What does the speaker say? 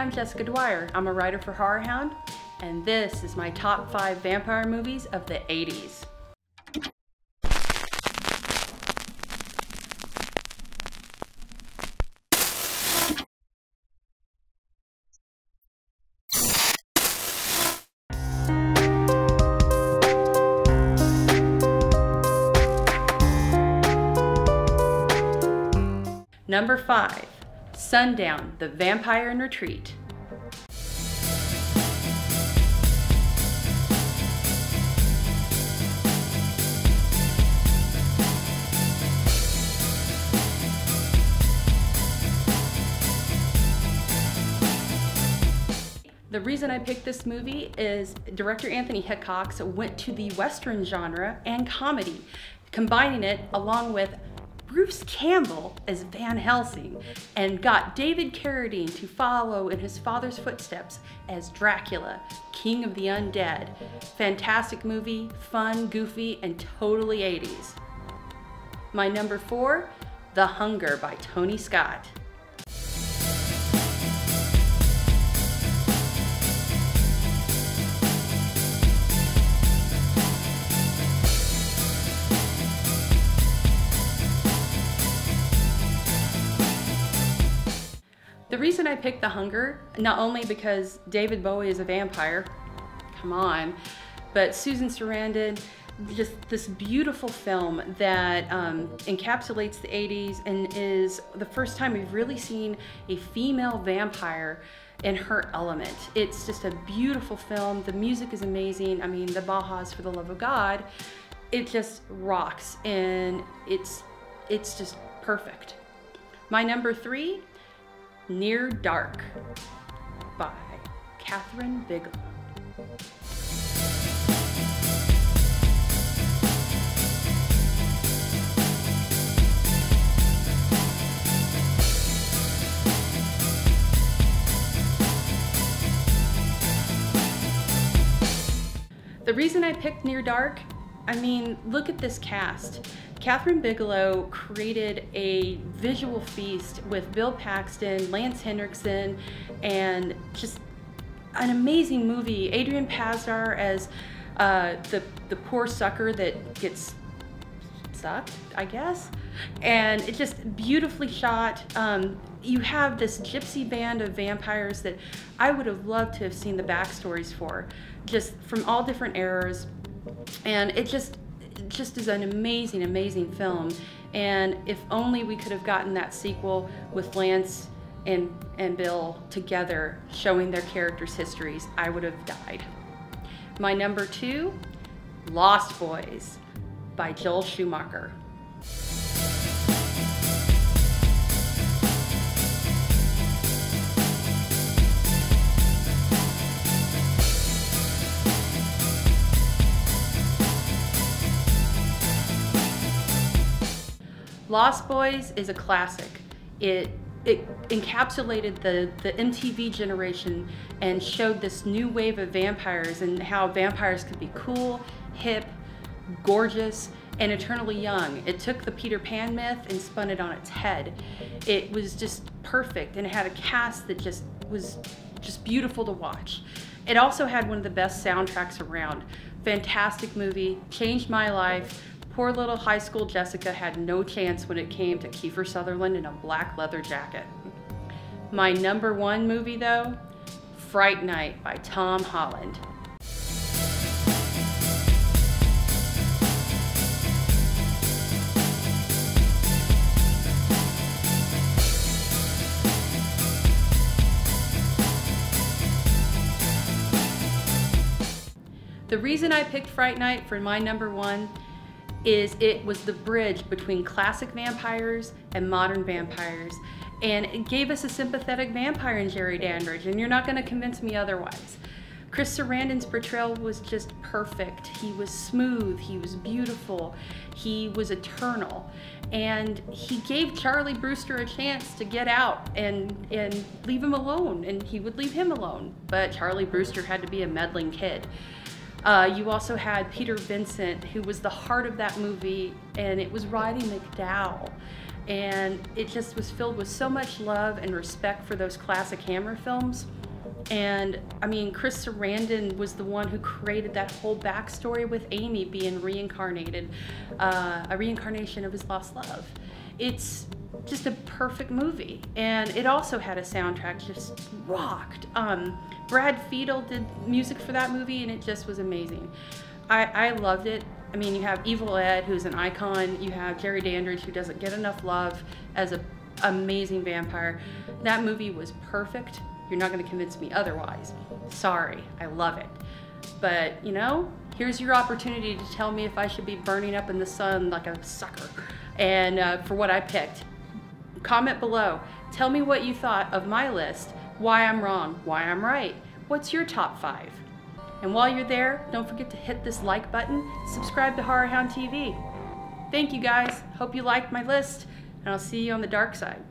I'm Jessica Dwyer. I'm a writer for HorrorHound, and this is my top 5 vampire movies of the 80s. Number 5, Sundown, The Vampire in Retreat. The reason I picked this movie is director Anthony Hickox went to the Western genre and comedy, combining it along with Bruce Campbell as Van Helsing, and got David Carradine to follow in his father's footsteps as Dracula, King of the Undead. Fantastic movie, fun, goofy, and totally 80s. My number 4, The Hunger by Tony Scott. The reason I picked The Hunger, not only because David Bowie is a vampire, come on, but Susan Sarandon, just this beautiful film that encapsulates the 80s and is the first time we've really seen a female vampire in her element. It's just a beautiful film. The music is amazing. I mean, the Baja's For the Love of God, it just rocks, and it's just perfect. My number 3, Near Dark by Kathryn Bigelow. The reason I picked Near Dark, I mean, look at this cast. Kathryn Bigelow created a visual feast with Bill Paxton, Lance Henriksen, and just an amazing movie. Adrian Pasdar as the poor sucker that gets sucked, I guess. And it's just beautifully shot. You have this gypsy band of vampires that I would have loved to have seen the backstories for, just from all different eras. And it just is an amazing, amazing film. And if only we could have gotten that sequel with Lance and Bill together, showing their characters' histories, I would have died. My number 2, Lost Boys by Joel Schumacher. Lost Boys is a classic. It encapsulated the MTV generation and showed this new wave of vampires and how vampires could be cool, hip, gorgeous, and eternally young. It took the Peter Pan myth and spun it on its head. It was just perfect, and it had a cast that was just beautiful to watch. It also had one of the best soundtracks around. Fantastic movie, changed my life. Poor little high school Jessica had no chance when it came to Kiefer Sutherland in a black leather jacket. My number 1 movie though, Fright Night by Tom Holland. The reason I picked Fright Night for my number 1 is it was the bridge between classic vampires and modern vampires, and it gave us a sympathetic vampire in Jerry Dandridge, and you're not going to convince me otherwise. Chris Sarandon's portrayal was just perfect. He was smooth, he was beautiful, he was eternal, and he gave Charlie Brewster a chance to get out and leave him alone, and he would leave him alone, but Charlie Brewster had to be a meddling kid. You also had Peter Vincent, who was the heart of that movie, and it was Roddy McDowall. and it just was filled with so much love and respect for those classic Hammer films. And I mean, Chris Sarandon was the one who created that whole backstory with Amy being reincarnated, a reincarnation of his lost love. It's just a perfect movie, and it also had a soundtrack just rocked. Brad Fiedel did music for that movie, and it just was amazing. I loved it. I mean, you have Evil Ed, who's an icon. You have Jerry Dandridge, who doesn't get enough love as an amazing vampire. That movie was perfect. You're not going to convince me otherwise. Sorry, I love it. But, you know, here's your opportunity to tell me if I should be burning up in the sun like a sucker, and for what I picked. Comment below. Tell me what you thought of my list, why I'm wrong, why I'm right. What's your top 5? And while you're there, don't forget to hit this like button, subscribe to HorrorHound TV. Thank you guys. Hope you liked my list, and I'll see you on the dark side.